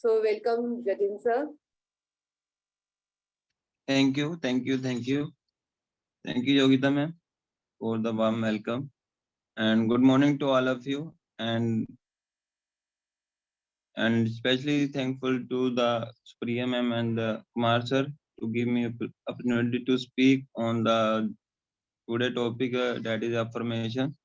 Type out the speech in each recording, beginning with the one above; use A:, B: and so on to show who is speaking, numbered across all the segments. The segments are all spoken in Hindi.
A: So welcome, Jatin sir.
B: Thank you, Yogita ma'am, for the warm welcome, and good morning to all of you, and especially thankful to the Supriya ma'am and the Kumar sir to give me opportunity to speak on the today topic that is affirmation.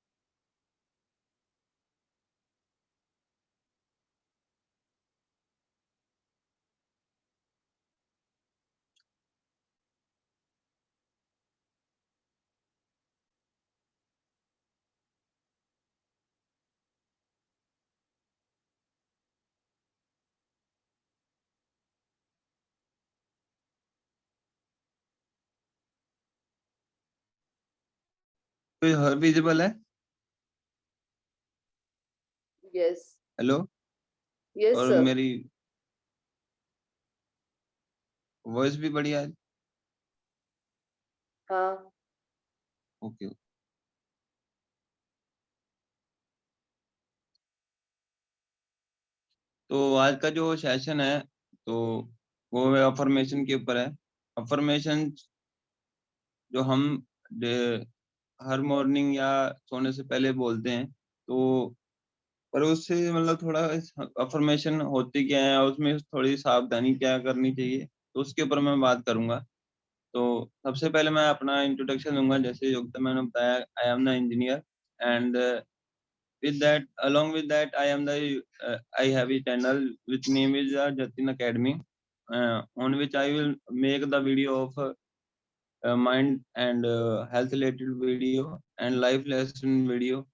B: तो हर विजिबल है?
A: Yes.
B: हेलो?
A: Yes
B: और
A: sir.
B: मेरी वॉइस भी बढ़िया है?
A: हाँ.
B: ओके। तो आज का जो सेशन है तो वो अफर्मेशन के ऊपर है। अफर्मेशन जो हम हर मॉर्निंग या सोने से पहले बोलते हैं, तो पर उससे मतलब थोड़ा अफर्मेशन होती क्या है और उसमें थोड़ी सावधानी क्या करनी चाहिए, तो उसके ऊपर मैं बात करूंगा। तो सबसे पहले मैं अपना इंट्रोडक्शन दूंगा। जैसे योगिता मैंने बताया, I am the engineer and with that, along with that, I have a channel which name is Jatin Academy, on which I will make the video of mind and health related video and life lesson video.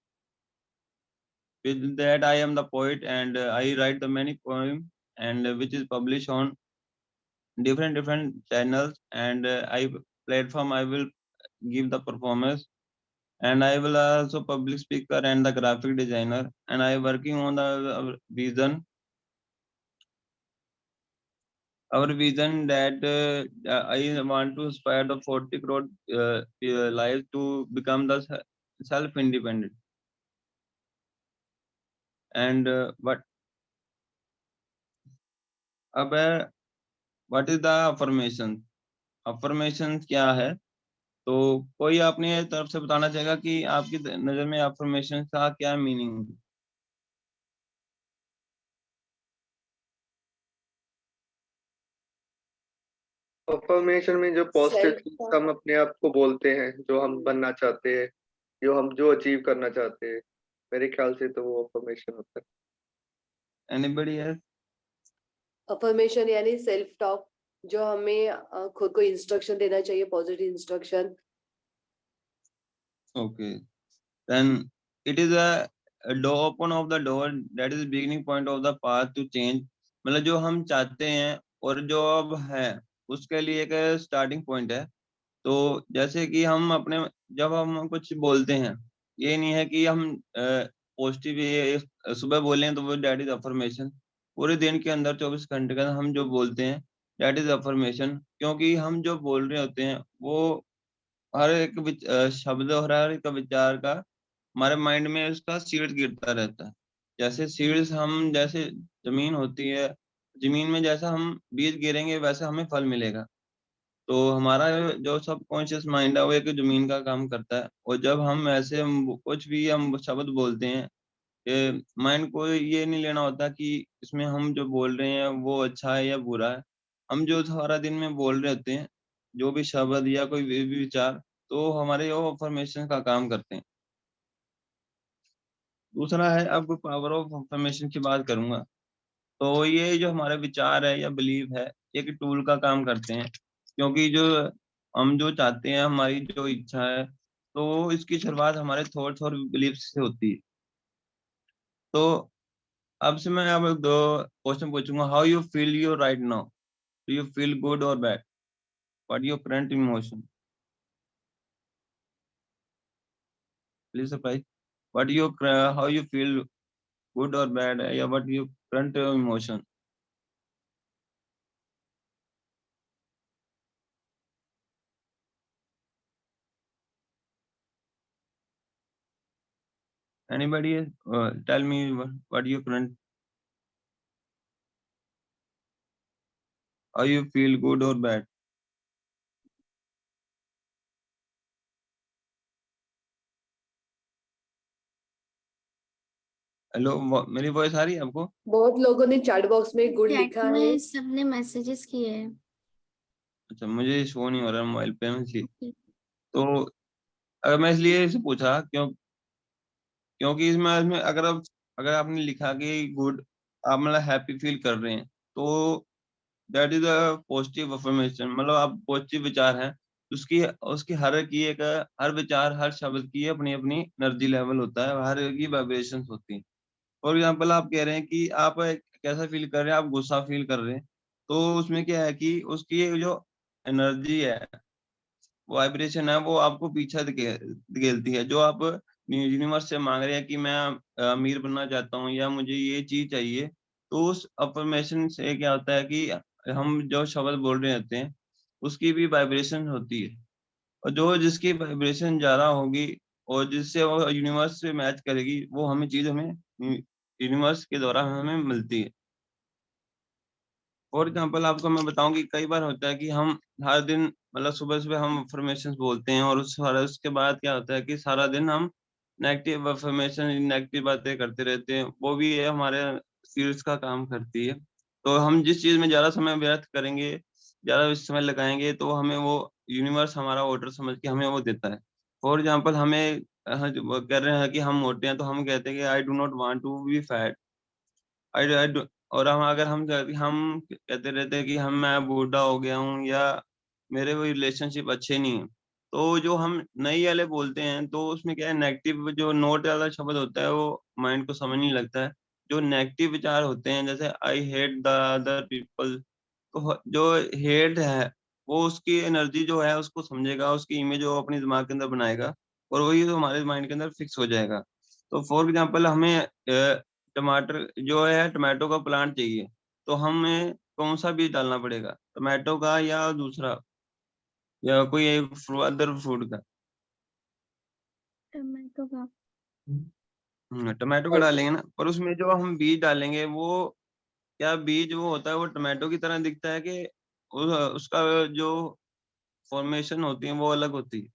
B: With that, I am the poet and I write the many poem and which is published on different channels, and I platform I will give the performance, and I will also public speaker and the graphic designer, and I working on the vision, our vision that I want to inspire the 40 crore lives to become the self independent. And but अब है, what is the affirmation? affirmation क्या है? तो कोई अपनी तरफ से बताना चाहेगा कि आपकी नजर में affirmation का क्या मीनिंग है?
C: अफर्मेशन में जो पॉजिटिव
A: Self
C: थिंग्स हम अपने आप को बोलते हैं, जो हम बनना चाहते हैं, जो अचीव करना चाहते हैं, मेरे ख्याल से तो वो अफर्मेशन होता है।
B: Anybody else?
A: affirmation यानी सेल्फ टॉक, जो हमें खुद को इंस्ट्रक्शन देना चाहिए, positive instruction.
B: Okay, then it is a door open of the door, that is beginning point of the path to change. मतलब जो हम चाहते हैं और जो अब है उसके लिए एक स्टार्टिंग पॉइंट है। तो जैसे कि हम अपने जब हम कुछ बोलते हैं, ये नहीं है कि हम पॉजिटिव ये सुबह बोलें तो वो दैट इज अफर्मेशन। पूरे दिन के अंदर 24 घंटे के अंदर हम जो बोलते हैं दैट इज अफर्मेशन, क्योंकि हम जो बोल रहे होते हैं वो हर एक शब्द और हर एक विचार का हमारे माइंड में उसका सीड्स गिरता रहता है। जैसे सीड्स हम जैसे जमीन होती है, जमीन में जैसा हम बीज गिरेंगे वैसा हमें फल मिलेगा। तो हमारा जो सबकॉन्शियस माइंड है वो एक जमीन का काम करता है, और जब हम ऐसे कुछ भी हम शब्द बोलते हैं, माइंड को ये नहीं लेना होता कि इसमें हम जो बोल रहे हैं वो अच्छा है या बुरा है। हम जो सारा दिन में बोल रहे होते हैं, जो भी शब्द या कोई भी विचार, तो हमारे वो अफर्मेशन का काम करते हैं। दूसरा है, अब पावर ऑफ अफर्मेशन की बात करूंगा, तो ये जो हमारे विचार है या बिलीव है, एक टूल का काम करते हैं। क्योंकि जो हम जो चाहते हैं, हमारी जो इच्छा है, तो इसकी शुरुआत हमारे थॉट्स और बिलीफ से होती है। तो अब से मैं अब दो क्वेश्चन पूछूंगा। How you feel you right now? Do you feel good और bad? What your current emotion? Please surprise. What you how you feel good और बैड, या what your current emotion? Anybody tell me what your current? How you feel, good or bad? Hello, मेरी वॉइस आ रही है आपको?
A: बहुत लोगों ने चैट बॉक्स में गुड
D: चैट
A: लिखा है।
D: में सबने मैसेजेस किए हैं।
B: अच्छा, मुझे शो नहीं हो रहा मोबाइल पे इसलिए।
D: Okay.
B: तो अगर मैं इसलिए इसे पूछा क्योंकि इसमें अगर आपने लिखा कि गुड, आप मतलब हैप्पी फील कर रहे हैं, तो that is a positive affirmation, मतलब आप पॉजिटिव विचार हैं। उसकी उसकी हर विचार, हर शब्द की अपनी अपनी एनर्जी लेवल होता है, हर की वाइब्रेशंस होती हैं। फॉर एग्जाम्पल, आप कह रहे हैं कि आप कैसा फील कर रहे हैं, आप गुस्सा फील कर रहे हैं, तो उसमें क्या है कि उसकी जो एनर्जी है, वाइब्रेशन है, वो आपको पीछा धकेलती है। जो आप यूनिवर्स से मांग रहे हैं कि मैं अमीर बनना चाहता हूँ या मुझे ये चीज चाहिए, तो उस अफर्मेशन से क्या होता है कि हम जो शब्द बोल रहे होते हैं, उसकी भी वाइब्रेशन होती है। और जो जिसकी वाइब्रेशन ज्यादा होगी और जिससे वो यूनिवर्स से मैच करेगी, वो हमें यूनिवर्स के द्वारा हमें मिलती है। फॉर एग्जाम्पल, आपको मैं बताऊं कि कई बार होता है कि हम हर दिन मतलब सुबह सुबह हम अफर्मेशन बोलते हैं, और उसके बाद क्या होता है कि सारा दिन हम नेगेटिव अफर्मेशन, नेगेटिव बातें करते रहते हैं। वो भी ये हमारे सील्स का काम करती है। तो हम जिस चीज में ज्यादा समय व्यर्थ करेंगे, ज्यादा समय लगाएंगे, तो हमें वो यूनिवर्स हमारा ऑर्डर समझ के हमें वो देता है। फॉर एग्जाम्पल, हमें वो कह रहे हैं कि हम मोटे हैं, तो हम कहते हैं कि I do not want to be fat. I और हम कहते रहते हैं कि मैं बूढ़ा हो गया हूँ, या मेरे कोई रिलेशनशिप अच्छे नहीं है। तो जो हम नई वाले बोलते हैं, तो उसमें क्या है, नेगेटिव जो नोट वाला शब्द होता है, वो माइंड को समझ नहीं लगता है। जो नेगेटिव विचार होते हैं, जैसे I hate the other people, तो जो हेट है, वो उसकी एनर्जी जो है उसको समझेगा, उसकी इमेज वो अपने दिमाग के अंदर बनाएगा, और वही तो हमारे माइंड के अंदर फिक्स हो जाएगा। तो फॉर एग्जाम्पल, हमें टमाटर जो है, टमाटो का प्लांट चाहिए, तो हमें कौन सा बीज डालना पड़ेगा, टमाटो का या दूसरा, या कोई एक अदर फ्रूट का?
D: टमाटो का।
B: टमाटो का डालेंगे ना, पर उसमें जो हम बीज डालेंगे, वो क्या बीज वो होता है, वो टमाटो की तरह दिखता है कि उसका जो फॉर्मेशन होती है वो अलग होती है?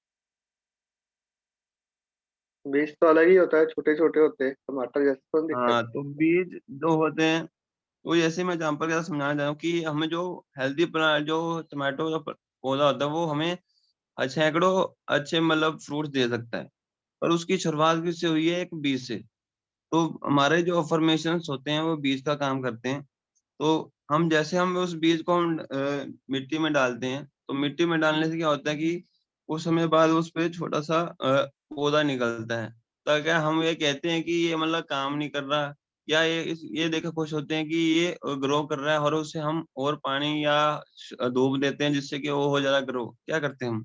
C: बीज तो अलग ही होता है, छोटे छोटे होते हैं, टमाटर जैसे तो नहीं दिखता है।
B: हाँ, तो बीज जो होते हैं, तो जैसे मैं एग्जाम्पल के साथ समझाना चाह रहा हूँ कि हमें जो हेल्दी जो टमाटो का पौधा होता है, वो हमें सैकड़ों अच्छे मतलब फ्रूट्स दे सकता है, पर उसकी शुरुआत किससे हुई है, एक बीज से। तो हमारे जो अफर्मेशंस होते हैं, वो बीज का काम करते हैं। तो हम उस बीज को हम मिट्टी में डालते हैं, तो मिट्टी में डालने से क्या होता है कि कुछ समय बाद उस पे छोटा सा पौधा निकलता है। तो क्या हम ये कहते हैं कि ये मतलब काम नहीं कर रहा, या ये देख खुश होते हैं कि ये ग्रो कर रहा है, और उसे हम और पानी या धूप देते हैं, जिससे कि वो हो ज्यादा ग्रो, क्या करते हैं हम?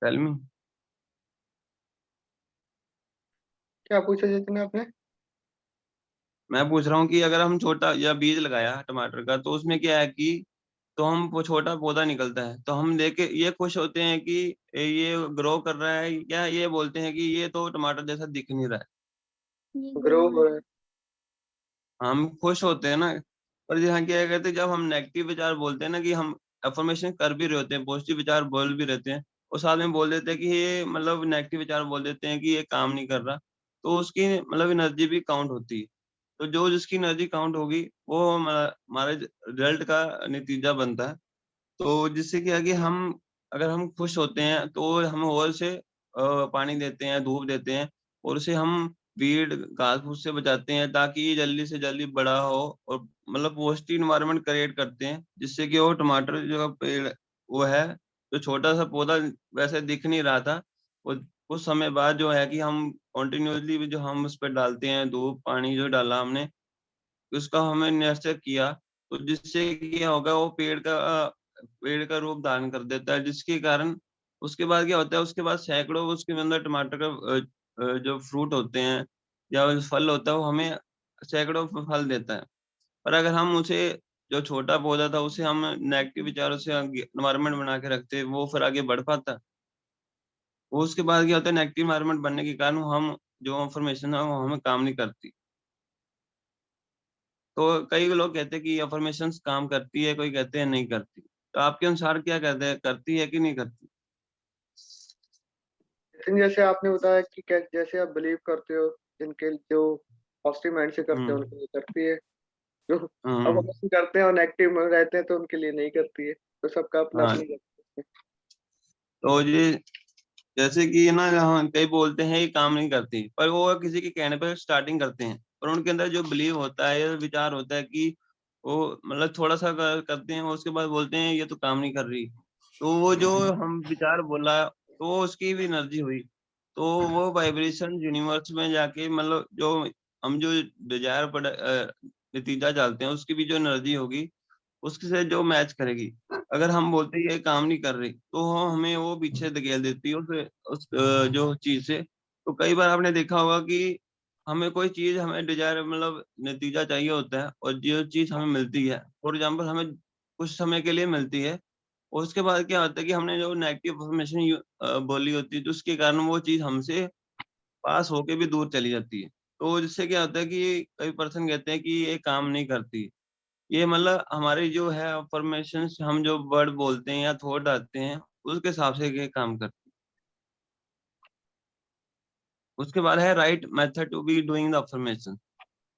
B: Tell me.
C: क्या पूछा जितने आपने?
B: मैं पूछ रहा हूँ कि अगर हम छोटा या बीज लगाया टमाटर का, तो उसमें क्या है कि तो हम वो छोटा पौधा निकलता है, तो हम देख के ये खुश होते हैं कि ये ग्रो कर रहा है, या ये बोलते हैं कि ये तो टमाटर जैसा दिख नहीं रहा है?
D: ये
C: ग्रो
D: ग्रो
C: हो
D: है।
C: रहा है।
B: हम खुश होते हैं ना। पर यहाँ क्या कहते हैं, जब हम नेगेटिव विचार बोलते हैं ना, कि हम अफर्मेशन कर भी रहे होते हैं, पॉजिटिव विचार बोल भी रहते हैं, और साथ में बोल देते हैं कि ये मतलब नेगेटिव विचार बोल देते हैं कि ये काम नहीं कर रहा, तो उसकी मतलब एनर्जी भी काउंट होती है। तो जो जिसकी एनर्जी काउंट होगी, वो हमारे रिजल्ट का नतीजा बनता है। तो जिससे क्या है कि अगर हम खुश होते हैं, तो हम और से पानी देते हैं, धूप देते हैं, और उसे हम वीड घास फूस से बचाते हैं, ताकि ये जल्दी से जल्दी बड़ा हो, और मतलब पॉजिटिव इन्वायरमेंट क्रिएट करते हैं, जिससे कि वो टमाटर जो पेड़ वो है, जो छोटा सा पौधा वैसे दिख नहीं रहा था, वो कुछ समय बाद जो है कि हम कंटिन्यूअसली भी जो हम उस पर डालते हैं, धूप पानी जो डाला हमने, उसका हमें नर्चर किया, तो जिससे क्या होगा, वो पेड़ का रूप धारण कर देता है, जिसके कारण उसके बाद क्या होता है, उसके बाद सैकड़ों उसके अंदर टमाटर का जो फ्रूट होते हैं या फल होता है, वो हमें सैकड़ों फल देता है। पर अगर हम उसे, जो छोटा पौधा था, उसे हम नेगेटिव विचारों से एनवायरनमेंट बना के रखते, वो फिर आगे बढ़ पाता। वो उसके बाद क्या होता है, नेगेटिव एनवायरनमेंट बनने के कारण हम जो अफर्मेशन है वो हमें काम नहीं करती। तो कई लोग कहते हैं कि अफर्मेशंस काम करती है, कोई कहते हैं नहीं करती। तो आपके अनुसार क्या कहते हैं, करती है कि नहीं करती?
C: लेकिन जैसे आपने बताया कि जैसे आप बिलीव करते हो, जिनके जो पॉजिटिव माइंड से करते हैं उनके लिए करती है, जो
B: हम्म,
C: अपोजिशन करते हैं और नेगेटिव में रहते हैं तो उनके लिए नहीं करती है। तो सबका अपना
B: हाँ।
C: अपनी
B: तो ये जैसे कि ना, हाँ, कई बोलते हैं ये काम नहीं करती, पर वो किसी के कहने पर स्टार्टिंग करते हैं, और उनके अंदर जो बिलीव होता है या विचार होता है कि वो मतलब थोड़ा सा करते हैं, उसके बाद बोलते हैं ये तो काम नहीं कर रही। तो वो जो हम विचार बोला, तो वो उसकी भी एनर्जी हुई, तो वो वाइब्रेशन यूनिवर्स में जाके मतलब जो हम जो डिजायर नतीजा चाहते हैं उसकी भी जो एनर्जी होगी उसके से जो मैच करेगी। अगर हम बोलते हैं ये काम नहीं कर रही, तो हमें वो पीछे धकेल देती है उस जो चीज से। तो कई बार आपने देखा होगा कि हमें कोई चीज, हमें डिजायर मतलब नतीजा चाहिए होता है, और जो चीज हमें मिलती है, फॉर एग्जाम्पल हमें कुछ समय के लिए मिलती है, और उसके बाद क्या होता है कि हमने जो नेगेटिव इन्फॉर्मेशन बोली होती है, तो उसके कारण वो चीज हमसे पास होके भी दूर चली जाती है। तो जिससे क्या होता है कि कई पर्सन कहते हैं कि ये काम नहीं करती। ये मतलब हमारी जो है अफर्मेशंस, हम जो वर्ड बोलते हैं या थॉट आते हैं, उसके हिसाब से ये काम करते हैं। उसके बाद है right method to be doing the affirmation.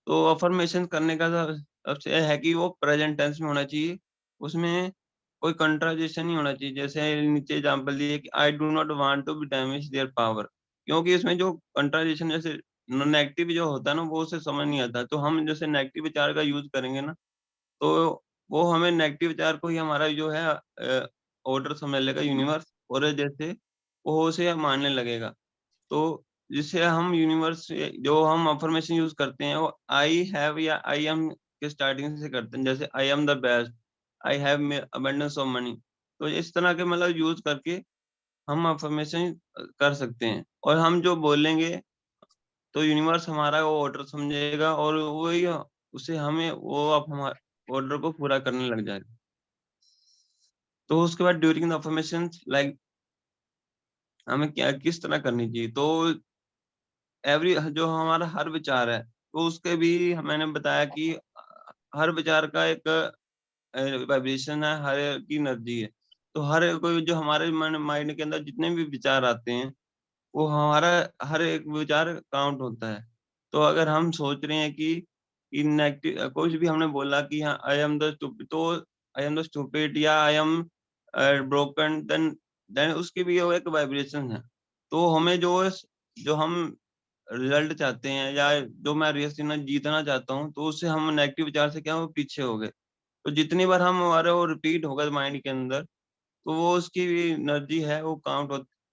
B: तो अफर्मेशन करने का सबसे है कि वो प्रेजेंट टेंस में होना चाहिए, उसमें कोई कंट्राडिक्शन नहीं होना चाहिए। जैसे नीचे एग्जांपल दिए कि I do not want to be damage their power, क्योंकि इसमें जो कंट्राडिक्शन जैसे नेगेटिव जो होता है ना, वो उसे समझ नहीं आता। तो हम जैसे नेगेटिव विचार का यूज करेंगे ना, तो वो हमें नेगेटिव विचार को ही हमारा जो है ऑर्डर समझ लेगा यूनिवर्स, और जैसे वो उसे मानने लगेगा। तो जिससे हम यूनिवर्स जो हम अफर्मेशन यूज करते हैं वो आई हैव या आई एम के स्टार्टिंग से करते हैं। जैसे I am the best, I have abundance of money. तो इस तरह के मतलब यूज करके हम अफर्मेशन कर सकते हैं, और हम जो बोलेंगे तो यूनिवर्स हमारा वो ऑर्डर समझेगा, और वही उसे हमें वो अब हमारे ऑर्डर को पूरा करने लग जाएगा। तो उसके बाद ड्यूरिंग द अफर्मेशन लाइक हमें क्या किस तरह करनी चाहिए, तो एवरी जो हमारा हर विचार है, तो उसके भी मैंने बताया कि हर विचार का एक वाइब्रेशन है, हर की एनर्जी है। तो हर कोई जो हमारे माइंड के अंदर जितने भी विचार आते हैं, वो हमारा हर एक विचार काउंट होता है। तो अगर हम सोच रहे हैं कि नेगेटिव कुछ भी हमने बोला कि हाँ आई एम द स्टूपिड, तो आई एम द स्टूपिड या आई एम ब्रोकन, देन उसकी भी वो एक वाइब्रेशन है। तो हमें जो हम रिजल्ट चाहते हैं, या जो मैं रेस जीतना चाहता हूँ, तो उससे हम नेगेटिव विचार से क्या वो पीछे हो गए। तो जितनी बार हम हमारे वो रिपीट होगा माइंड के अंदर, तो वो उसकी भी एनर्जी है वो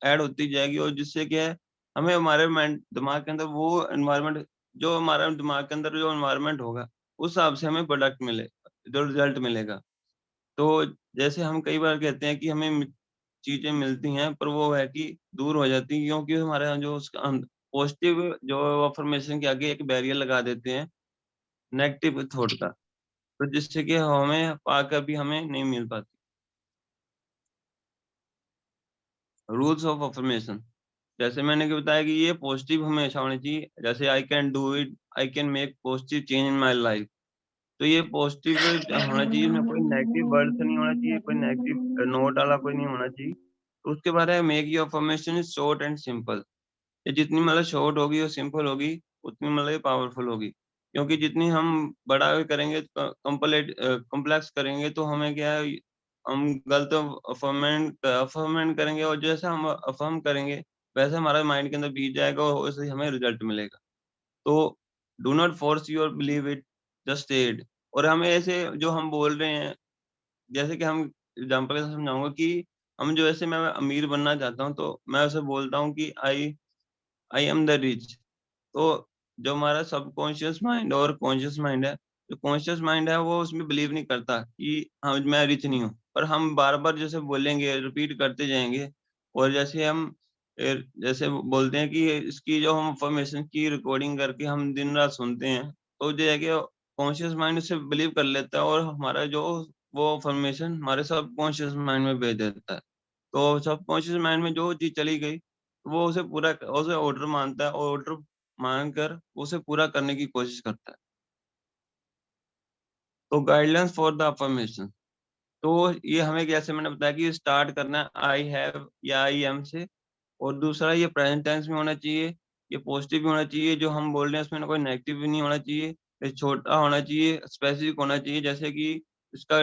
B: ऐड होती जाएगी, और जिससे क्या है हमें हमारे माइंड दिमाग के अंदर वो एनवायरनमेंट, जो हमारे दिमाग के अंदर जो एनवायरनमेंट होगा, उस हिसाब से हमें प्रोडक्ट मिले, जो रिजल्ट मिलेगा। तो जैसे हम कई बार कहते हैं कि हमें चीजें मिलती हैं, पर वो है कि दूर हो जाती है, क्योंकि हमारे यहाँ जो उसका पॉजिटिव जो अफर्मेशन के आगे एक बैरियर लगा देते हैं नेगेटिव थॉट का, तो जिससे कि हमें पाकर भी हमें नहीं मिल पाती। रूल्स ऑफ अफर्मेशन, जैसे मैंने कि बताया कि ये पॉजिटिव हमेशा होनी चाहिए। जैसे I can do it, I can make positive change in my life. तो ये पॉजिटिव होना चाहिए, इसमें कोई नेगेटिव वर्ड्स नहीं होना चाहिए, कोई नेगेटिव नोट वाला कोई नहीं होना चाहिए। तो उसके बाद है make your affirmation is short and simple. ये जितनी मतलब शॉर्ट होगी और सिंपल होगी, उतनी मतलब पावरफुल होगी। क्योंकि जितनी हम बड़ा करेंगे, कॉम्प्लेक्स करेंगे, तो हमें क्या है हम गलत अफर्मेंट करेंगे, और जैसा हम अफर्म करेंगे वैसे हमारा माइंड के अंदर बीत जाएगा, और वैसे ही हमें रिजल्ट मिलेगा। तो do not force your believe it, just say it. और हमें ऐसे जो हम बोल रहे हैं, जैसे कि हम एग्जाम्पल से समझाऊंगा कि हम जो ऐसे मैं अमीर बनना चाहता हूँ, तो मैं उसे बोलता हूँ कि आई आई एम द रिच। तो जो हमारा सबकॉन्शियस माइंड और कॉन्शियस माइंड है, जो कॉन्शियस माइंड है वो उसमें बिलीव नहीं करता कि हाँ मैं रिच नहीं हूँ, पर हम बार बार जैसे बोलेंगे, रिपीट करते जाएंगे। और जैसे हम जैसे बोलते हैं कि इसकी जो हम इंफॉर्मेशन की रिकॉर्डिंग करके हम दिन रात सुनते हैं, तो जो है कि कॉन्शियस माइंड उसे बिलीव कर लेता है, और हमारा जो वो इंफॉर्मेशन हमारे सबकॉन्शियस माइंड में भेज देता है। तो सबकॉन्शियस माइंड में जो चीज चली गई, वो उसे पूरा उसे ऑर्डर मानता है, और ऑर्डर मानकर उसे पूरा करने की कोशिश करता है। तो गाइडलाइंस फॉर द अफर्मेशन, तो ये हमें जैसे मैंने बताया कि स्टार्ट करना है आई हैव या आई एम से, और दूसरा ये प्रेजेंट टेंस में होना चाहिए, ये पॉजिटिव भी होना चाहिए, जो हम बोल रहे हैं उसमें ना कोई नेगेटिव भी नहीं होना चाहिए, ये छोटा होना चाहिए, स्पेसिफिक होना चाहिए, जैसे कि इसका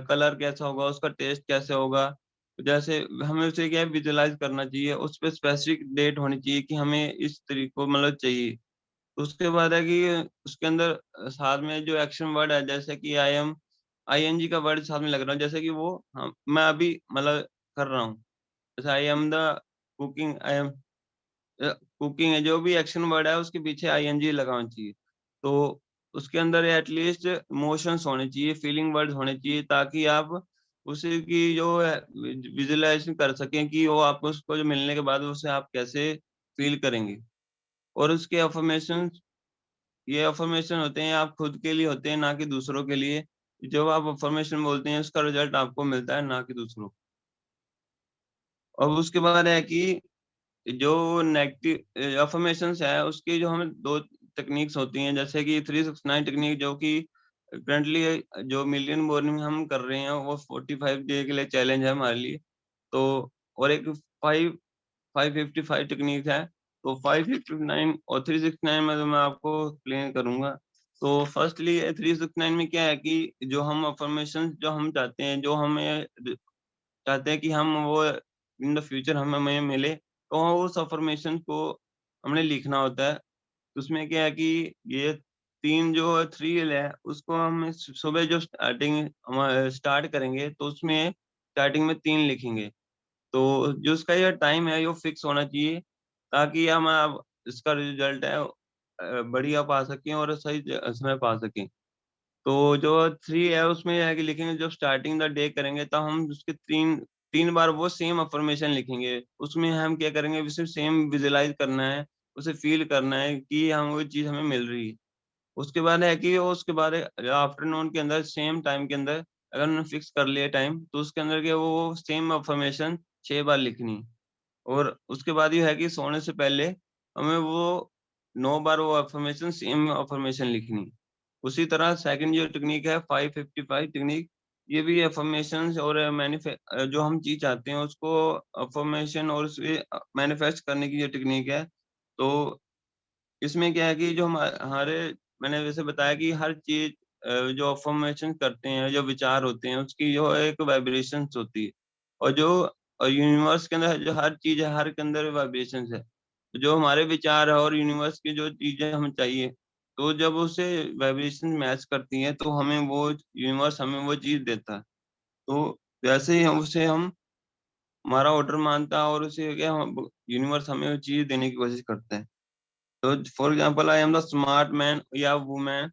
B: कलर कैसा होगा, उसका टेस्ट कैसे होगा, जैसे हमें उसे क्या विजुअलाइज करना चाहिए, उस पर स्पेसिफिक डेट होनी चाहिए कि हमें इस तरीके को मतलब चाहिए। उसके बाद है कि उसके अंदर साथ में जो एक्शन वर्ड है, जैसे कि आई एम, आईएनजी का वर्ड साथ में लग रहा है, जैसे कि वो मैं अभी मतलब कर रहा हूँ, जैसे I am the cooking, I am cooking है, जो भी एक्शन वर्ड है उसके पीछे आईएनजी लगा होना चाहिए। तो उसके अंदर एटलीस्ट इमोशंस होने चाहिए, फीलिंग वर्ड्स होने चाहिए, ताकि आप उसी की जो है विजुअलाइजेशन कर सकें कि वो आपको उसको जो मिलने के बाद उसे आप कैसे फील करेंगे। और उसके अफर्मेशन, ये अफर्मेशन होते हैं आप खुद के लिए होते हैं, ना कि दूसरों के लिए। जब आप अफर्मेशन बोलते हैं उसका रिजल्ट आपको मिलता है, ना कि दूसरों को। अब उसके बाद है कि जो नेगेटिव अफर्मेशंस है उसकी जो हमें 2 टेक्निक्स होती हैं, जैसे कि 369 टेक्निक, जो कि करंटली जो मिलियन मॉर्निंग हम कर रहे हैं वो 45 डे के लिए चैलेंज है हमारे लिए। तो और एक 5 555 टेक्निक है। तो 559 और 369 में तो मैं आपको एक्सप्लेन करूँगा। तो फर्स्टली 369 में क्या है कि जो हम अफर्मेशंस जो हम चाहते हैं, जो हमें चाहते हैं कि हम वो इन द फ्यूचर हमें मिले, तो उस अफर्मेशन को हमने लिखना होता है। उसमें क्या है कि ये 3 जो 3 है उसको हम सुबह जो स्टार्ट करेंगे तो उसमें स्टार्टिंग में 3 लिखेंगे। तो जो उसका ये टाइम है, ये फिक्स होना चाहिए, ताकि हम अब इसका रिजल्ट है बढ़िया पा सकें और सही समय पा सकें। तो जो 3 है उसमें ये है कि लिखेंगे, जब स्टार्टिंग द डे करेंगे तो हम उसके 3 बार वो सेम अफ़र्मेशन लिखेंगे। उसमें हम क्या करेंगे, उसे सेम विजुअलाइज़ करना है, उसे फ़ील करना है कि हम वो चीज़ हमें मिल रही है। उसके बाद है कि वो उसके बाद आफ्टरनून के अंदर सेम टाइम के अंदर अगर उन्होंने फिक्स कर लिया टाइम, तो उसके अंदर के वो सेम अफ़र्मेशन 6 बार लिखनी है। और उसके बाद ये है कि सोने से पहले हमें वो 9 बार वो अफ़र्मेशन सेम अफ़र्मेशन लिखनी है। उसी तरह सेकंड जो टेक्निक है 555 टेक्निक, ये भी अफ़र्मेशंस और जो हम चीज़ चाहते हैं उसको अफ़र्मेशन और उसे मैनिफेस्ट करने की जो टेक्निक है। तो इसमें क्या है कि जो हमारे मैंने जैसे बताया कि हर चीज़ जो अफ़र्मेशन करते हैं, जो विचार होते हैं, उसकी जो एक वाइब्रेशंस होती है। और जो यूनिवर्स के अंदर जो हर चीज़ है, हर के अंदर वाइब्रेशंस है। जो हमारे विचार है और यूनिवर्स की जो चीज़ें हमें चाहिए, तो जब उसे वाइब्रेशन मैच करती हैं, तो हमें वो यूनिवर्स हमें वो चीज़ देता है। तो वैसे ही हम उसे हम हमारा ऑर्डर मानता है और उसे क्या हम यूनिवर्स हमें वो चीज़ देने की कोशिश करता है। तो for example I am the smart man या वुमन,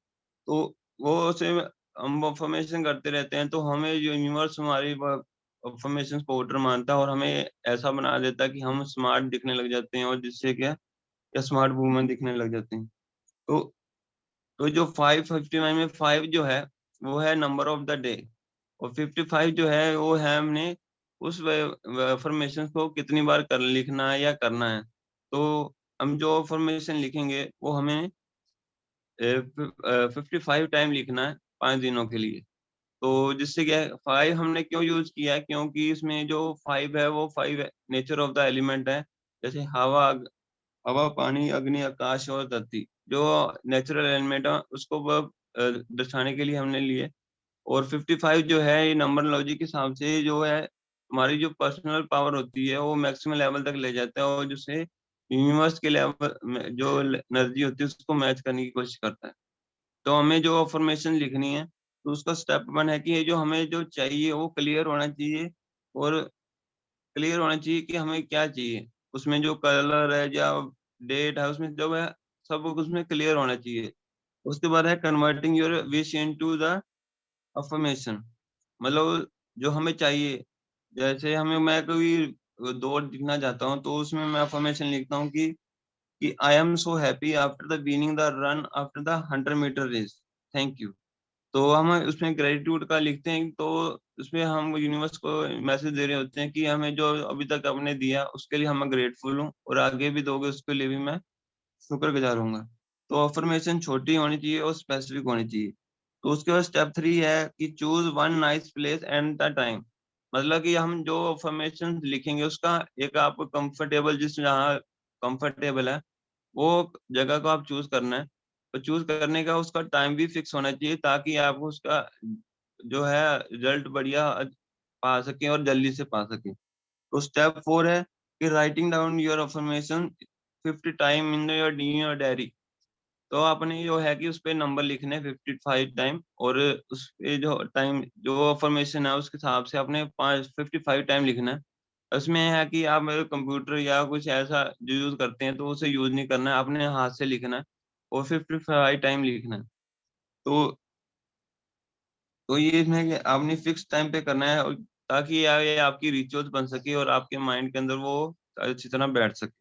B: तो वो उसे हम अफ़र्मेशन करते रहते हैं, तो हमें जो यूनिवर्स हमारी व अफ़र्मेशंस को ऑर्डर मानता है और हमें ऐसा बना देता है कि हम स्मार्ट दिखने लग जाते हैं, और जिससे क्या या स्मार्ट वुमन दिखने लग जाते हैं। तो जो 559 में 5 जो है, वो है नंबर ऑफ द डे, और 55 जो है वो है हमने उस अफ़र्मेशंस को कितनी बार कर लिखना है या करना है। तो हम जो अफ़र्मेशन लिखेंगे वो हमें 55 टाइम लिखना है 5 दिनों के लिए। तो जिससे क्या है 5 हमने क्यों यूज़ किया है, क्योंकि इसमें जो 5 है वो 5 नेचर ऑफ द एलिमेंट है। जैसे हवा, पानी, अग्नि, आकाश और धरती, जो नेचुरल एलिमेंट है उसको वो दर्शाने के लिए हमने लिए। और 55 जो है ये नंबरोलॉजी के हिसाब से जो है हमारी जो पर्सनल पावर होती है वो मैक्सिमम लेवल तक ले जाता है, और जिससे यूनिवर्स के लेवल में जो एनर्जी होती है उसको मैच करने की कोशिश करता है। तो हमें जो अफ़र्मेशन लिखनी है, तो उसका स्टेप 1 है कि ये जो हमें जो चाहिए वो क्लियर होना चाहिए, और क्लियर होना चाहिए कि हमें क्या चाहिए। उसमें जो कलर है या डेट है उसमें जो है सब उसमें क्लियर होना चाहिए। उसके बाद है converting your wish into the affirmation, मतलब जो हमें चाहिए। जैसे मैं कोई दौड़ जीतना चाहता हूँ, तो उसमें मैं अफ़र्मेशन लिखता हूँ कि I am so happy after the winning the run after the 100 metre race, thank you. तो हम उसमें ग्रैटिट्यूड का लिखते हैं, तो उसमें हम यूनिवर्स को मैसेज दे रहे होते हैं कि हमें जो अभी तक आपने दिया उसके लिए हम ग्रेटफुल हूँ, और आगे भी दोगे उसके लिए भी मैं शुक्रगुजार होऊंगा। तो अफर्मेशन छोटी होनी चाहिए और स्पेसिफिक होनी चाहिए। तो उसके बाद स्टेप 3 है कि choose one nice place and the time. मतलब कि हम जो अफर्मेशन लिखेंगे उसका एक आपको कंफर्टेबल, जिस जहाँ कंफर्टेबल है वो जगह को आप चूज करना है। तो चूज करने का उसका टाइम भी फिक्स होना चाहिए, ताकि आप उसका जो है रिजल्ट बढ़िया पा सकें और जल्दी से पा सकें। तो स्टेप 4 है कि writing down your affirmation 50 time in your diary. तो आपने जो है कि उस पे नंबर लिखने 55 टाइम, और उस पे जो टाइम जो अफर्मेशन है उसके हिसाब से आपने 55 टाइम लिखना है। उसमें है कि आप कंप्यूटर या कुछ ऐसा जो यूज करते हैं तो उसे यूज नहीं करना है, आपने हाथ से लिखना है और 55 टाइम लिखना है। तो ये इसमें कि आपने फिक्स टाइम पे करना है, ताकि ये आपकी रिचुअल्स बन सके और आपके माइंड के अंदर वो अच्छी तरह बैठ सके।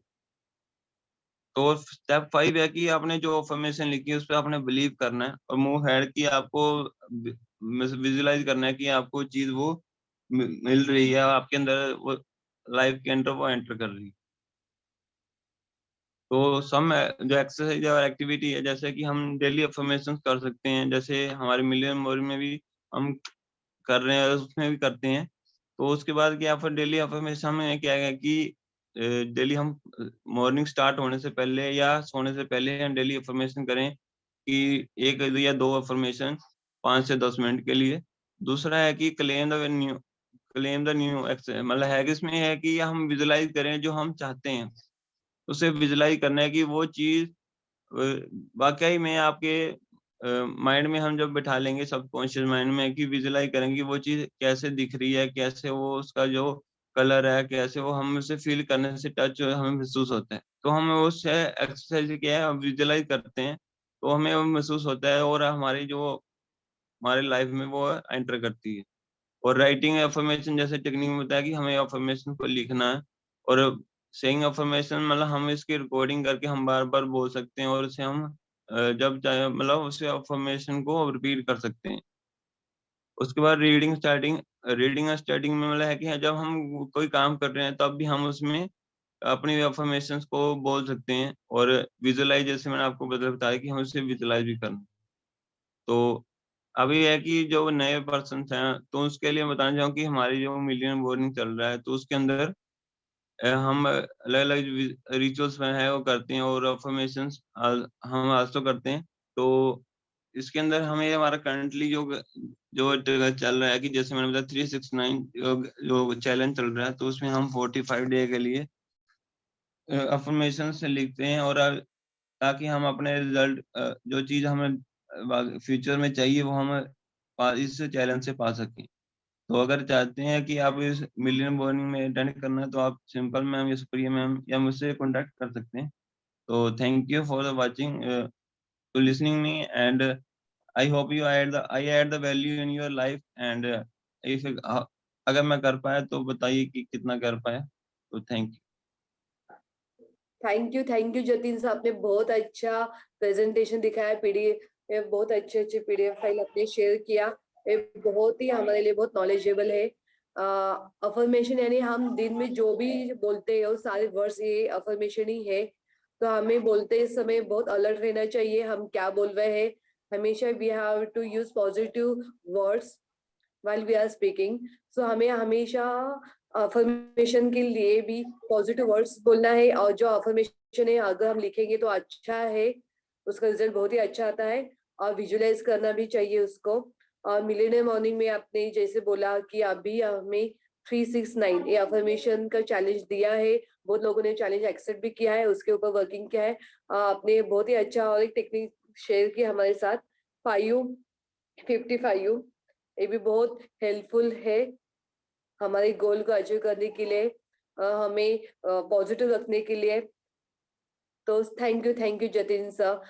B: तो स्टेप 5 है कि आपने जो अफर्मेशन लिखी है उस पे आपने बिलीव करना है और मूव हेड की आपको विजुलाइज करना है कि आपको चीज वो मिल रही है, आपके अंदर वो लाइफ के अंदर वो एंटर कर रही है। तो सम जो एक्सरसाइज और एक्टिविटी है, जैसे कि हम डेली अफर्मेशन कर सकते हैं, जैसे हमारे मिलियन मोर में भी हम कर रहे हैं, उसमें भी करते हैं। तो उसके बाद क्या, फिर डेली अफर्मेशन में क्या है कि डेली हम मॉर्निंग स्टार्ट होने से पहले या सोने से पहले हम डेली अफर्मेशन करें कि 1 या 2 अफर्मेशन 5 से 10 मिनट के लिए। दूसरा है कि क्लेम द न्यू मतलब है कि इसमें है कि हम विजुलाइज करें जो हम चाहते हैं, उसे विजुलाइज करना है कि वो चीज वाकई में आपके माइंड में हम जब बैठा लेंगे सबकॉन्शियस माइंड में कि विजुलाइज करेंगे वो चीज कैसे दिख रही है, कैसे वो उसका जो कलर है, कैसे वो हम उसे फील करने से टच हमें महसूस होता है। तो हम उससे एक्सरसाइज किया है, विजुलाइज करते हैं तो हमें वो महसूस होता है और हमारी जो हमारी लाइफ में वो एंटर करती है। और राइटिंग एफर्मेशन जैसे टेक्निक में बताया कि हमें एफर्मेशन को लिखना है, और सेइंग एफर्मेशन मतलब हम इसकी रिकॉर्डिंग करके हम बार बार बोल सकते हैं और उसे हम जब चाहे मतलब उसे एफर्मेशन को रिपीट कर सकते हैं। उसके बाद रीडिंग और स्टडिंग में मतलब है कि जब हम कोई काम कर रहे हैं तब भी हम उसमें अपनी एफर्मेशंस को बोल सकते हैं, और विजुअलाइज जैसे मैंने आपको बताया कि हम उसे विजुअलाइज भी करना। तो अभी है कि जो नए पर्सन हैं तो उसके लिए बताना चाहूँ कि हमारी जो मिलियन मॉर्निंग चल रहा है तो उसके अंदर हम अलग-अलग रिचुअल्स में है वो करते हैं और अफर्मेशंस हम आल्सो करते हैं। तो इसके अंदर हमें हमारा करंटली चल रहा है कि जैसे मैंने बताया 369 जो चैलेंज चल रहा है, तो उसमें हम 45 डे के लिए अफर्मेशंस लिखते हैं, और ताकि हम अपने रिजल्ट जो चीज़ हमें फ्यूचर में चाहिए वो हम इस चैलेंज से पा सकें। तो अगर चाहते हैं कि आप इस मिलियन मॉर्निंग में अटेंड करना है तो आप सिंपल मैम या सुप्रिया मैम या मुझसे कॉन्टैक्ट कर सकते हैं। तो thank you for the watching to listening me, and I hope I add the value in your life, and if अगर मैं कर पाया तो बताइए कि कितना कर पाया। तो थैंक
A: थैंक यू जतिन साहब, आपने बहुत अच्छा प्रेजेंटेशन दिखाया, पीडीएफ बहुत अच्छे पीडीएफ फाइल आपने शेयर किया, ये बहुत ही हमारे लिए बहुत नॉलेजेबल है। अफर्मेशन यानी हम दिन में जो भी बोलते हैं वो सारे वर्ड्स ये अफर्मेशन ही है। तो हमें बोलते समय बहुत अलर्ट रहना चाहिए, हम क्या बोल रहे हैं। हमेशा we have to use positive words while we are speaking. So हमें हमेशा अफर्मेशन के लिए भी पॉजिटिव वर्ड्स बोलना है, और जो अफर्मेशन है अगर हम लिखेंगे तो अच्छा है, उसका रिजल्ट बहुत ही अच्छा आता है। और विजुअलाइज करना भी चाहिए उसको। और मिलियनेयर मॉर्निंग में आपने जैसे बोला कि अभी हमें 369 ये अफर्मेशन का चैलेंज दिया है, बहुत लोगों ने चैलेंज एक्सेप्ट भी किया है, उसके ऊपर वर्किंग किया है। आपने बहुत ही अच्छा और एक टेक्निक शेयर की हमारे साथ, 55 ये भी बहुत हेल्पफुल है हमारे गोल को अचीव करने के लिए, हमें पॉजिटिव रखने के लिए। तो थैंक यू जतिन सर।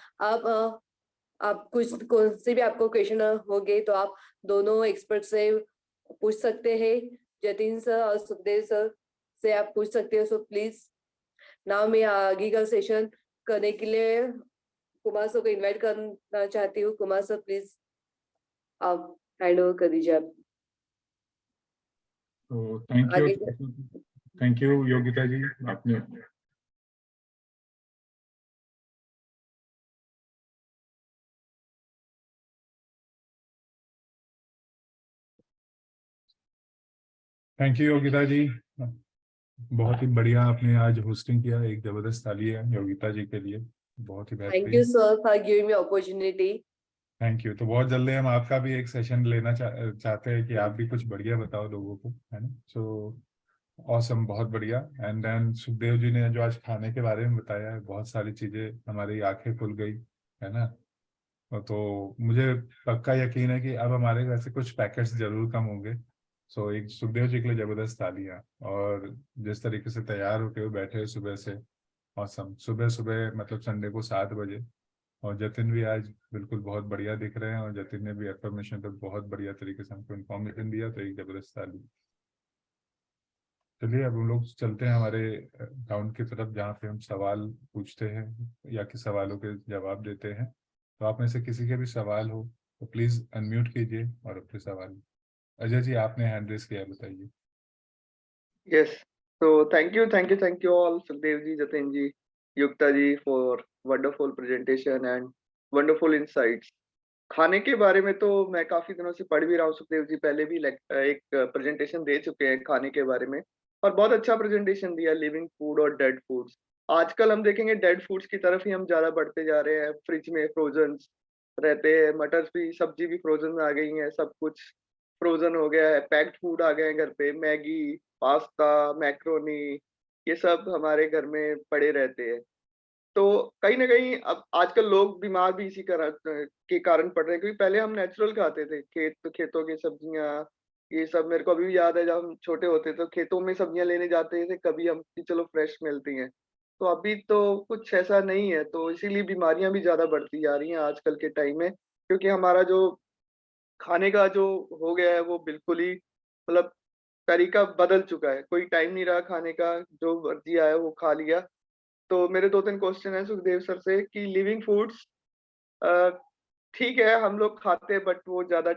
A: आप कुछ कौन से भी आपको क्वेश्चन हो गए तो आप दोनों एक्सपर्ट से पूछ सकते हैं, जतिन सर और सुखदेव सर से आप पूछ सकते हो। सो प्लीज नाउ मैं आगे का सेशन करने के लिए कुमार सर को इनवाइट करना चाहती हूँ। कुमार सर प्लीज आप हैंड ओवर कर दीजिए आप
E: तो
A: आगे।
E: थैंक यू योगिता जी, आपने थैंक यू योगिता जी, बहुत ही बढ़िया आपने आज होस्टिंग किया। एक जबरदस्त ताली है योगिता जी के लिए, बहुत ही
A: Thank you,
E: बेहतरीन।
A: sir, for giving me opportunity.
E: Thank you. तो बहुत जल्दी हम आपका भी एक सेशन लेना चाहते हैं कि आप भी कुछ बढ़िया बताओ लोगों को, है ना। सो ऑसम, बहुत बढ़िया। एंड देन सुखदेव जी ने जो आज खाने के बारे में बताया है, बहुत सारी चीजें, हमारी आंखें खुल गई, है ना। तो मुझे पक्का यकीन है कि अब हमारे घर से कुछ पैकेट्स जरूर कम होंगे। सो एक सुखदेव जी के लिए जबरदस्त तालियां। और जिस तरीके से तैयार होके वो बैठे हैं सुबह से, ऑसम। सुबह सुबह मतलब संडे को 7 बजे। और जतिन भी आज बिल्कुल बहुत बढ़िया दिख रहे हैं, और जतिन ने भी एफर्मेशन पे बहुत बढ़िया तरीके से हमको इन्फॉर्मेशन दिया, तो एक जबरदस्त ताली। चलिए अब हम लोग चलते हैं हमारे राउंड की तरफ, जहाँ पे हम सवाल पूछते हैं या कि सवालों के जवाब देते हैं। तो आप में से किसी के भी सवाल हो तो प्लीज अनम्यूट कीजिए और अपने सवाल। अजय जी, आपने हैंड रेस किया, बताइए।
C: Yes. So thank you all, Sukhdev ji, Jatin ji, Yukta ji, for wonderful presentation and wonderful insights. खाने के बारे में तो मैं काफी दिनों से पढ़ भी रहा हूँ। सुखदेव जी पहले भी एक प्रेजेंटेशन दे चुके हैं खाने के बारे में, और बहुत अच्छा प्रेजेंटेशन दिया, लिविंग फूड और डेड फूड्स। आजकल हम देखेंगे डेड फूड्स की तरफ ही हम ज्यादा बढ़ते जा रहे हैं। फ्रिज में फ्रोजन रहते हैं, मटर्स भी, सब्जी भी फ्रोजन आ गई है, सब कुछ फ्रोजन हो गया है। पैक्ड फूड आ गए हैं घर पे, मैगी, पास्ता, मैक्रोनी, ये सब हमारे घर में पड़े रहते हैं। तो कहीं ना कहीं अब आजकल लोग बीमार भी इसी के कारण पड़ रहे हैं, क्योंकि पहले हम नेचुरल खाते थे, खेतों की सब्जियां, ये सब। मेरे को अभी भी याद है जब हम छोटे होते तो खेतों में सब्जियां लेने जाते थे, कभी हम कि चलो फ्रेश मिलती हैं। तो अभी तो कुछ ऐसा नहीं है, तो इसीलिए बीमारियां भी ज्यादा बढ़ती जा रही हैं आजकल के टाइम में, क्योंकि हमारा जो खाने का जो हो गया है वो बिल्कुल ही मतलब तरीका बदल चुका है। कोई टाइम नहीं रहा खाने का, जो मर्जी आया वो खा लिया। तो मेरे 2-3 क्वेश्चन है सुखदेव सर से कि लिविंग फूड्स ठीक है हम लोग खाते हैं, बट वो ज्यादा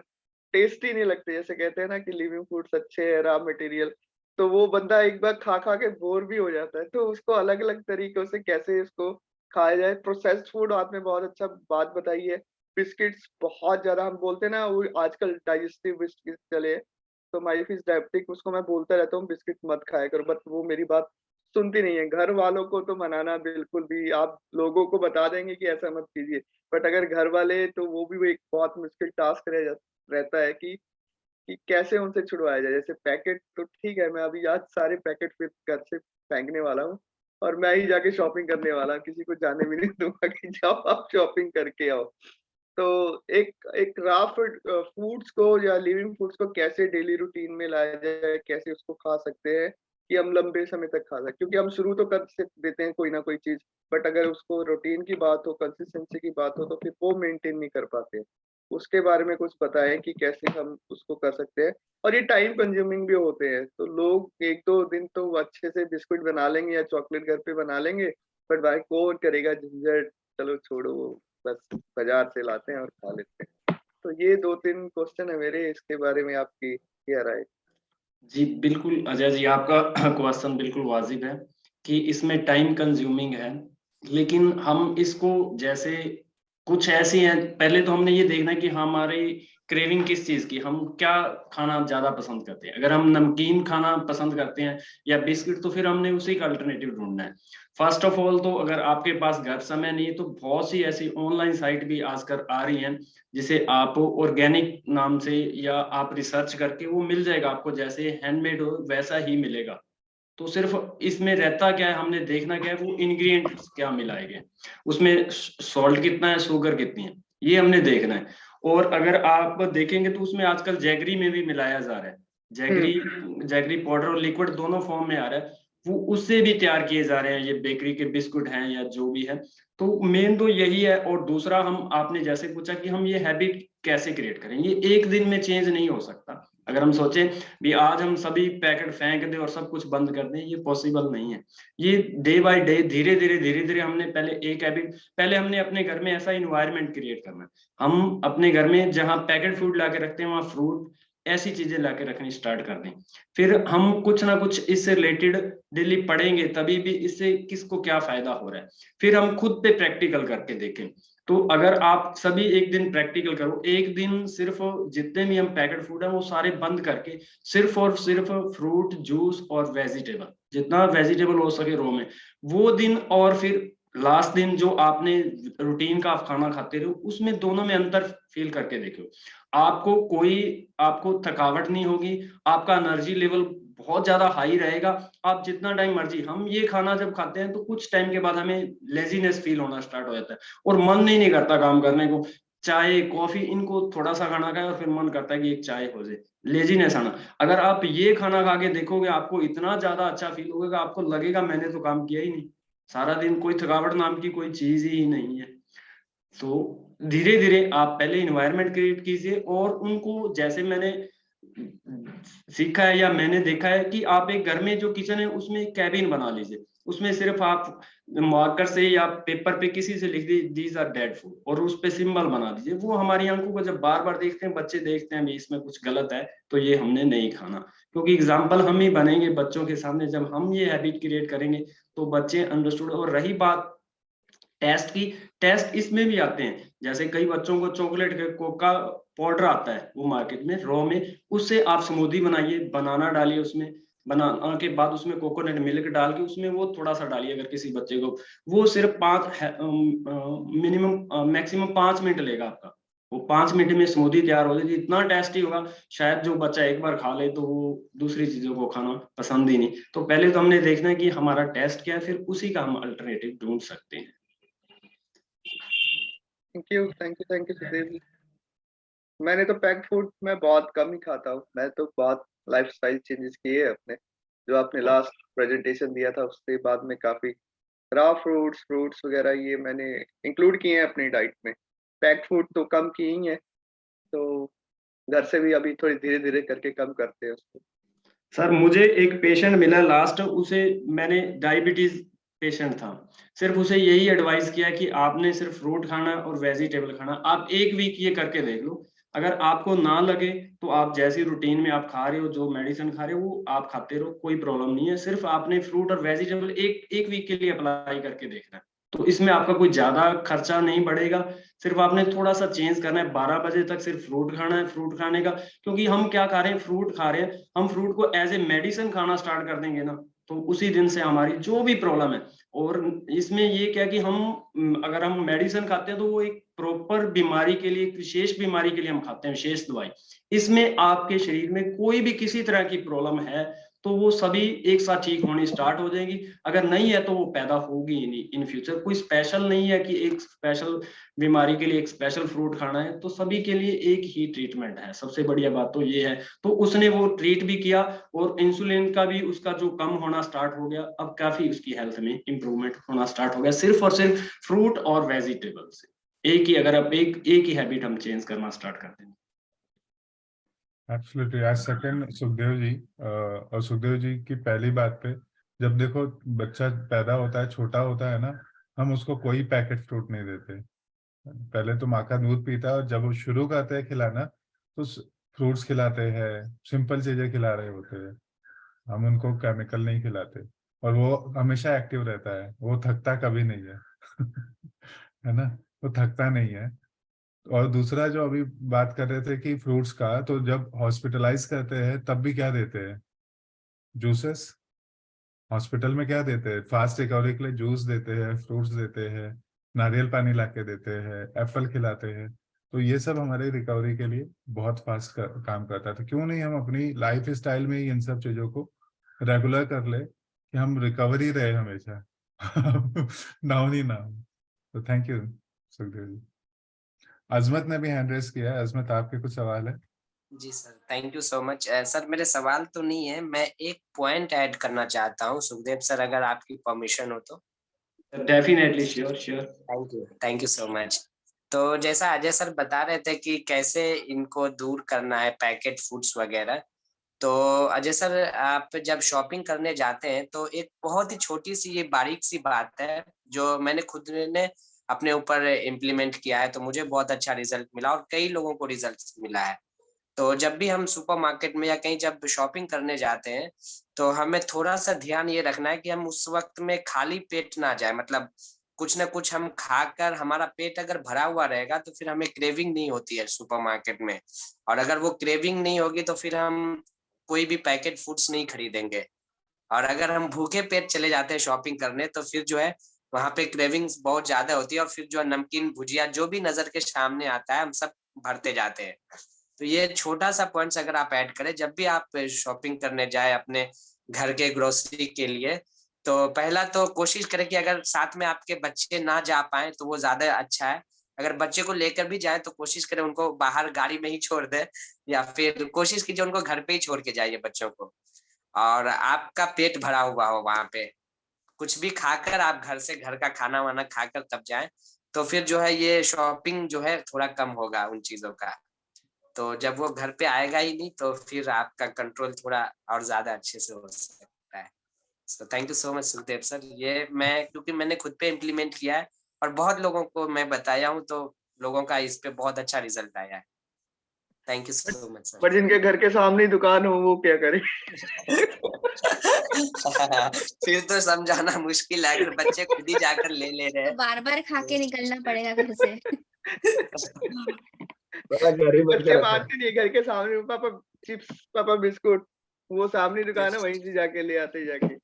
C: टेस्टी नहीं लगते। जैसे कहते हैं ना कि लिविंग फूड्स अच्छे है, रॉ मटेरियल, तो वो बंदा एक बार खा खा के बोर भी हो जाता है। तो उसको अलग अलग तरीकों से कैसे इसको खाया जाए। प्रोसेस्ड फूड आपने बहुत अच्छा बात बताई है। बिस्किट्स बहुत ज्यादा हम बोलते हैं ना, वो आजकल डाइजेस्टिव बिस्किट चले, तो माई फिज डायबिटिक, उसको मैं बोलता रहता हूँ बिस्किट मत खाया करो, बट वो मेरी बात सुनती नहीं है। घर वालों को तो मनाना बिल्कुल भी, आप लोगों को बता देंगे कि ऐसा मत कीजिए, बट अगर घर वाले, तो वो भी एक बहुत मुश्किल टास्क रहता है कि कैसे उनसे छुड़वाया जाए। जैसे पैकेट तो ठीक है, मैं अभी आज सारे पैकेट फिर घर से फेंकने वाला हूँ, और मैं ही जाके शॉपिंग करने वाला, किसी को जाने भी नहीं दूंगा कि जाओ आप शॉपिंग करके आओ। तो एक एक रॉ फूड्स को या लिविंग फूड्स को कैसे डेली रूटीन में लाया जाए, कैसे उसको खा सकते हैं कि हम लंबे समय तक खा सकते, क्योंकि हम शुरू तो कर से देते हैं कोई ना कोई चीज, बट अगर उसको रूटीन की बात हो, कंसिस्टेंसी की बात हो, तो फिर वो मेंटेन नहीं कर पाते। उसके बारे में कुछ बताएं कि कैसे हम उसको कर सकते हैं। और ये टाइम कंज्यूमिंग भी होते हैं, तो लोग 1-2 दिन तो अच्छे से बिस्कुट बना लेंगे या चॉकलेट घर पे बना लेंगे, बट भाई कौन करेगा झंझट, चलो छोड़ो, वो बस बाजार से लाते हैं और खा लेते हैं। तो ये 2-3 क्वेश्चन है मेरे, इसके बारे में आपकी क्या राय?
F: जी बिल्कुल अजय जी, आपका क्वेश्चन बिल्कुल वाजिब है कि इसमें टाइम कंज्यूमिंग है, लेकिन हम इसको जैसे कुछ ऐसी हैं, पहले तो हमने ये देखना है कि हमारी क्रेविंग किस चीज की, हम क्या खाना ज्यादा पसंद करते हैं। अगर हम नमकीन खाना पसंद करते हैं या बिस्किट, तो फिर हमने उसी का अल्टरनेटिव ढूंढना है। फर्स्ट ऑफ ऑल, तो अगर आपके पास घर समय नहीं है, तो बहुत सी ऐसी ऑनलाइन साइट भी आजकल आ रही हैं, जिसे आप ऑर्गेनिक नाम से या आप रिसर्च करके वो मिल जाएगा आपको, जैसे हैंडमेड हो वैसा ही मिलेगा। तो सिर्फ इसमें रहता क्या है, हमने देखना क्या है, वो इंग्रेडिएंट्स क्या मिलाए गए, उसमें सॉल्ट कितना है, शुगर कितनी है, ये हमने देखना है। और अगर आप देखेंगे तो उसमें आजकल जैगरी में भी मिलाया जा रहा है। जैगरी पाउडर और लिक्विड दोनों फॉर्म में आ रहा है, वो उससे भी तैयार किए जा रहे हैं, ये बेकरी के बिस्कुट हैं या जो भी है। तो मेन तो यही है। और दूसरा, हम आपने जैसे पूछा कि हम ये हैबिट कैसे क्रिएट करें, ये एक दिन में चेंज नहीं हो सकता। अगर हम सोचें भी आज हम सभी पैकेट फेंक दें और सब कुछ बंद कर दें, ये पॉसिबल नहीं है। ये डे बाय डे, धीरे धीरे हमने पहले एक हैबिट, पहले हमने अपने घर में ऐसा इन्वायरमेंट क्रिएट करना है। हम अपने घर में जहाँ पैकेट फूड ला के रखते हैं, वहाँ फ्रूट, ऐसी चीजें ला के रखनी स्टार्ट कर दें। फिर हम कुछ ना कुछ इससे रिलेटेड डेली पढ़ेंगे, तभी भी इससे किसको क्या फायदा हो रहा है, फिर हम खुद पे प्रैक्टिकल करके देखें। तो अगर आप सभी एक दिन प्रैक्टिकल करो, एक दिन सिर्फ जितने भी हम पैकेट फूड है वो सारे बंद करके सिर्फ और सिर्फ फ्रूट, जूस और वेजिटेबल, जितना वेजिटेबल हो सके रो में, वो दिन, और फिर लास्ट दिन जो आपने रूटीन का आप खाना खाते रहो, उसमें दोनों में अंतर फील करके देखो। आपको थकावट नहीं होगी, आपका एनर्जी लेवल बहुत ज्यादा हाई रहेगा। आप जितना टाइम मर्जी, हम ये खाना जब खाते हैं तो कुछ टाइम के बाद हमें लेजीनेस फील होना स्टार्ट हो जाता है और मन नहीं करता काम करने को। चाय, कॉफी, इनको थोड़ा सा खाना खाए और फिर मन करता है कि एक चाय हो जाए, लेजीनेस आना। अगर आप ये खाना खा के देखोगे, आपको इतना ज्यादा अच्छा फील होगा, आपको लगेगा मैंने तो काम किया ही नहीं, सारा दिन कोई थकावट नाम की कोई चीज ही नहीं है। तो धीरे धीरे आप पहले इन्वायरमेंट क्रिएट कीजिए, और उनको, जैसे मैंने सीखा है या मैंने देखा है कि आप एक घर में जो किचन है उसमें एक कैबिन बना लीजिए, उसमें सिर्फ आप मार्कर से या पेपर पे किसी से लिख दीजिए दीज आर डेड फूड, और उस पे सिंबल बना दीजिए। वो हमारी आंखों को जब बार बार देखते हैं, बच्चे देखते हैं भी इसमें कुछ गलत है तो ये हमने नहीं खाना, क्योंकि एग्जाम्पल हम ही बनेंगे बच्चों के सामने। जब हम ये हैबिट क्रिएट करेंगे तो बच्चे अंडरस्टूड। और रही बात टेस्ट की, टेस्ट इसमें भी आते हैं, जैसे कई बच्चों को चॉकलेट के कोका पाउडर आता है वो मार्केट में रॉ में, उससे आप स्मूदी बनाइए, बनाना डालिए उसमें, बनाना के बाद उसमें कोकोनट मिल्क डाल के उसमें वो थोड़ा सा डालिए। अगर किसी बच्चे को, वो सिर्फ मिनिमम मैक्सिमम 5 मिनट लेगा आपका, वो 5 मिनट में स्मूदी तैयार हो जाएगी। इतना टेस्टी होगा, शायद जो बच्चा एक बार खा ले तो वो दूसरी चीजों को खाना पसंद ही नहीं। तो पहले तो हमने देखना है कि हमारा टेस्ट क्या है, फिर उसी का हम अल्टरनेटिव ढूंढ सकते हैं।
C: Thank you Sukhdev ji. मैंने तो पैक्ड फूड में बहुत कम ही खाता हूँ। मैं तो बहुत लाइफस्टाइल चेंजेस किए हैं अपने, जो आपने लास्ट प्रेजेंटेशन दिया था उसके बाद में काफी रॉ फ्रूट्स वगैरह ये मैंने इंक्लूड किए हैं अपनी डाइट में। पैक्ड फूड तो कम की ही है, तो घर से भी अभी थोड़ी धीरे धीरे करके कम करते हैं उसको।
F: सर मुझे एक पेशेंट मिला लास्ट, उसे मैंने, डायबिटीज पेशेंट था, सिर्फ उसे यही एडवाइस किया कि आपने सिर्फ फ्रूट खाना और वेजिटेबल खाना। आप एक वीक ये करके देख लो, अगर आपको ना लगे तो आप जैसी रूटीन में आप खा रहे हो, जो मेडिसिन खा रहे हो वो आप खाते रहो, कोई प्रॉब्लम नहीं है। सिर्फ आपने फ्रूट और वेजिटेबल एक वीक के लिए अप्लाई करके देखना है, तो इसमें आपका कोई ज्यादा खर्चा नहीं बढ़ेगा। सिर्फ आपने थोड़ा सा चेंज करना है, 12 बजे तक सिर्फ फ्रूट खाना है। फ्रूट खाने का, क्योंकि हम क्या खा रहे हैं, फ्रूट खा रहे हैं, हम फ्रूट को एज ए मेडिसिन खाना स्टार्ट कर देंगे ना, तो उसी दिन से हमारी जो भी प्रॉब्लम है, और इसमें ये क्या कि हम अगर हम मेडिसिन खाते हैं तो वो एक प्रॉपर बीमारी के लिए, एक विशेष बीमारी के लिए हम खाते हैं विशेष दवाई। इसमें आपके शरीर में कोई भी किसी तरह की प्रॉब्लम है तो वो सभी एक साथ ठीक होनी स्टार्ट हो जाएगी, अगर नहीं है तो वो पैदा होगी ही नहीं इन फ्यूचर। कोई स्पेशल नहीं है कि एक स्पेशल बीमारी के लिए एक स्पेशल फ्रूट खाना है, तो सभी के लिए एक ही ट्रीटमेंट है। सबसे बढ़िया बात तो ये है। तो उसने वो ट्रीट भी किया और इंसुलिन का भी उसका जो कम होना स्टार्ट हो गया, अब काफी उसकी हेल्थ में इंप्रूवमेंट होना स्टार्ट हो गया, सिर्फ और सिर्फ फ्रूट और वेजिटेबल से। एक ही, अगर आप एक ही हैबिट हम चेंज करना स्टार्ट करते हैं।
E: एब्सोल्युटली। आज सेकंड सुखदेव जी, और सुखदेव जी की पहली बात पे, जब देखो बच्चा पैदा होता है, छोटा होता है ना, हम उसको कोई पैकेट फ्रूट नहीं देते। पहले तो माँ का दूध पीता है, और जब वो शुरू करते हैं खिलाना तो फ्रूट्स खिलाते हैं, सिंपल चीजें खिला रहे होते हैं, हम उनको केमिकल नहीं खिलाते। और वो हमेशा एक्टिव रहता है, वो थकता कभी नहीं है है ना, वो थकता नहीं है। और दूसरा जो अभी बात कर रहे थे कि फ्रूट्स का, तो जब हॉस्पिटलाइज करते हैं तब भी क्या देते हैं, जूसेस। हॉस्पिटल में क्या देते हैं, फास्ट रिकवरी के लिए जूस देते हैं, फ्रूट्स देते हैं, नारियल पानी लाके देते हैं, एप्पल खिलाते हैं। तो ये सब हमारे रिकवरी के लिए बहुत फास्ट काम करता है। तो क्यों नहीं हम अपनी लाइफ स्टाइल में ही इन सब चीजों को रेगुलर कर ले कि हम रिकवरी रहे हमेशा डाउन ही ना। तो थैंक यू सुखदेव जी। अजमत ने भी हैंड रेस किया है। अजमत, आपके कुछ सवाल है?
G: जी sir, thank you so much. Sir मेरे सवाल तो नहीं है, मैं एक पॉइंट ऐड करना चाहता हूँ सुखदेव सर, अगर आपकी परमिशन हो तो।
F: Definitely, sure sure.
G: Thank you so much. तो जैसा अजय सर बता रहे थे कि कैसे इनको दूर करना है पैकेट फूड्स वगैरह, तो अजय सर आप जब शॉपिंग करने जाते हैं तो एक बहुत ही छोटी सी ये बारीक सी बात है जो मैंने खुद ने अपने ऊपर इम्प्लीमेंट किया है, तो मुझे बहुत अच्छा रिजल्ट मिला और कई लोगों को रिजल्ट मिला है। तो जब भी हम सुपरमार्केट में या कहीं जब शॉपिंग करने जाते हैं तो हमें थोड़ा सा ध्यान ये रखना है कि हम उस वक्त में खाली पेट ना जाए। मतलब कुछ ना कुछ हम खाकर हमारा पेट अगर भरा हुआ रहेगा तो फिर हमें क्रेविंग नहीं होती है सुपरमार्केट में, और अगर वो क्रेविंग नहीं होगी तो फिर हम कोई भी पैकेट फूड्स नहीं खरीदेंगे। और अगर हम भूखे पेट चले जाते हैं शॉपिंग करने तो फिर जो है वहां पे क्रेविंग्स बहुत ज्यादा होती है, और फिर जो है नमकीन भुजिया जो भी नजर के सामने आता है हम सब भरते जाते हैं। तो ये छोटा सा पॉइंट्स अगर आप ऐड करें जब भी आप शॉपिंग करने जाए अपने घर के ग्रोसरी के लिए, तो पहला तो कोशिश करें कि अगर साथ में आपके बच्चे ना जा पाए तो वो ज्यादा अच्छा है। अगर बच्चे को लेकर भी जाए तो कोशिश करें उनको बाहर गाड़ी में ही छोड़ दे, या फिर कोशिश कीजिए उनको घर पे ही छोड़ के जाइए बच्चों को, और आपका पेट भरा हुआ हो वहां पे। कुछ भी खाकर आप घर से घर का खाना वाना खाकर तब जाएं, तो फिर जो है ये शॉपिंग जो है थोड़ा कम होगा उन चीजों का। तो जब वो घर पे आएगा ही नहीं तो फिर आपका कंट्रोल थोड़ा और ज्यादा अच्छे से हो सकता है। So thank you so much Sukhdev sir. ये मैं क्योंकि मैंने खुद पे इम्प्लीमेंट किया है और बहुत लोगों को मैं बताया हूँ, तो लोगों का इस पे बहुत अच्छा रिजल्ट आया है। Thank you so much sir.
C: पर जिनके घर के सामने ही दुकान हो वो क्या करे?
G: फिर तो समझाना मुश्किल है, अगर बच्चे खुद ही जाकर ले ले रहे
D: तो
G: हैं।
D: बार बार खा के निकलना पड़ेगा घर से।
C: बच्चे मानते नहीं, घर के सामने पापा चिप्स, पापा बिस्कुट, वो सामने दुकान है वहीं से जाके ले आते जाके।